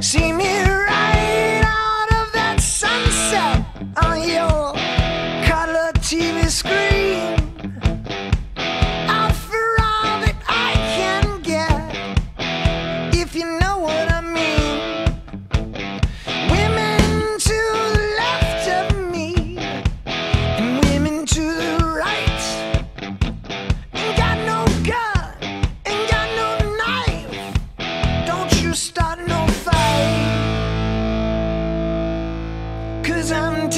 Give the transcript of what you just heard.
See me right out of that sunset on your color TV screen. Out for all that I can get, if you know what I mean. Women to the left of me and women to the right. Ain't got no gun, ain't got no knife. Don't you start no fight, 'cause I'm